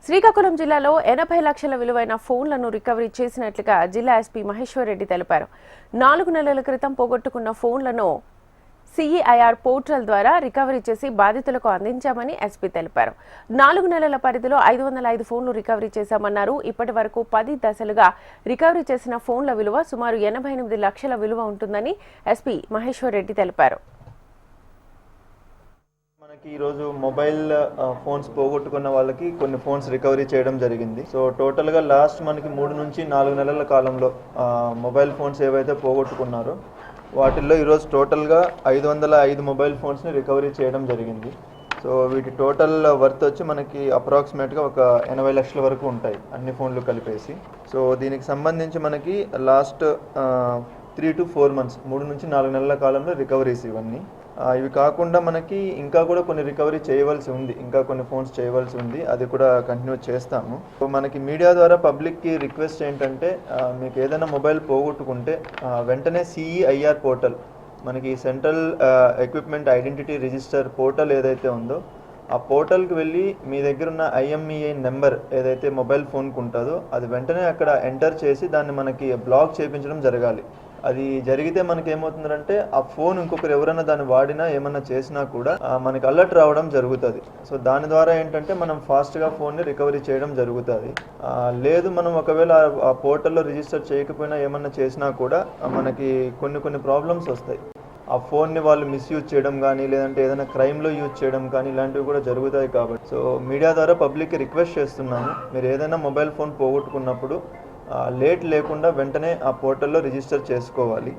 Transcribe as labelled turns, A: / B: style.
A: శ్రీకాకుళం జిల్లాలో 80 లక్షల విలువైన ఫోన్లను రికవరీ చేసినట్లుగా జిల్లా ఎస్పీ మహేశ్వర్ రెడ్డి తెలిపారు. 4 నెలల క్రితం పోగొట్టుకున్న ఫోన్లను సిఈఐఆర్ పోర్టల్ ద్వారా రికవరీ చేసి బాధితులకు అందించామని ఎస్పీ తెలిపారు. 4 నెలల పరిధిలో 505 ఫోన్లు రికవరీ చేశామన్నారు. ఇప్పటి వరకు 10 దశలుగా రికవరీ చేసిన ఫోన్ల విలువ సుమారు 88 లక్షల విలువ ఉంటుందని ఎస్పీ మహేశ్వర్ రెడ్డి తెలిపారు.
B: మనకి ఈరోజు మొబైల్ ఫోన్స్ పోగొట్టుకున్న వాళ్ళకి కొన్ని ఫోన్స్ రికవరీ చేయడం జరిగింది. సో టోటల్గా లాస్ట్ మనకి 3 నుంచి 4 నెలల కాలంలో మొబైల్ ఫోన్స్ ఏవైతే పోగొట్టుకున్నారో వాటిల్లో ఈరోజు టోటల్గా 505 మొబైల్ ఫోన్స్ని రికవరీ చేయడం జరిగింది. సో వీటి టోటల్ వర్త్ వచ్చి మనకి అప్రాక్సిమేట్గా ఒక 80 లక్షల వరకు ఉంటాయి అన్ని ఫోన్లు కలిపేసి. సో దీనికి సంబంధించి మనకి లాస్ట్ 3 to 4 months 3 నుంచి 4 నెలల కాలంలో రికవరీస్ ఇవన్నీ. ఇవి కాకుండా మనకి ఇంకా కూడా కొన్ని రికవరీ చేయవలసి ఉంది, ఇంకా కొన్ని ఫోన్స్ చేయవలసి ఉంది, అది కూడా కంటిన్యూ చేస్తాము. సో మనకి మీడియా ద్వారా పబ్లిక్కి రిక్వెస్ట్ ఏంటంటే మీకు ఏదైనా మొబైల్ పోగొట్టుకుంటే వెంటనే సిఈఐఆర్ పోర్టల్, మనకి central equipment identity register portal ఏదైతే ఉందో ఆ పోర్టల్కి వెళ్ళి మీ దగ్గర ఉన్న ఐఎంఈఐ నెంబర్ ఏదైతే మొబైల్ ఫోన్కి ఉంటుందో అది వెంటనే అక్కడ ఎంటర్ చేసి దాన్ని మనకి బ్లాక్ చేయించడం జరగాలి. అది జరిగితే మనకి ఏమవుతుందంటే ఆ ఫోన్ ఇంకొకరు ఎవరైనా దాన్ని వాడినా ఏమన్నా చేసినా కూడా మనకి అలర్ట్ రావడం జరుగుతుంది. సో దాని ద్వారా ఏంటంటే మనం ఫాస్ట్గా ఫోన్ని రికవరీ చేయడం జరుగుతుంది. లేదు మనం ఒకవేళ ఆ పోర్టల్లో రిజిస్టర్ చేయకపోయినా ఏమన్నా చేసినా కూడా మనకి కొన్ని ప్రాబ్లమ్స్ వస్తాయి. ఆ ఫోన్ని వాళ్ళు మిస్యూజ్ చేయడం కానీ లేదంటే ఏదైనా క్రైమ్లో యూజ్ చేయడం కానీ ఇలాంటివి కూడా జరుగుతాయి. కాబట్టి సో మీడియా ద్వారా పబ్లిక్కి రిక్వెస్ట్ చేస్తున్నాము, మీరు ఏదైనా మొబైల్ ఫోన్ పోగొట్టుకున్నప్పుడు లేట్ లేకుండా వెంటనే ఆ పోర్టల్లో రిజిస్టర్ చేసుకోవాలి.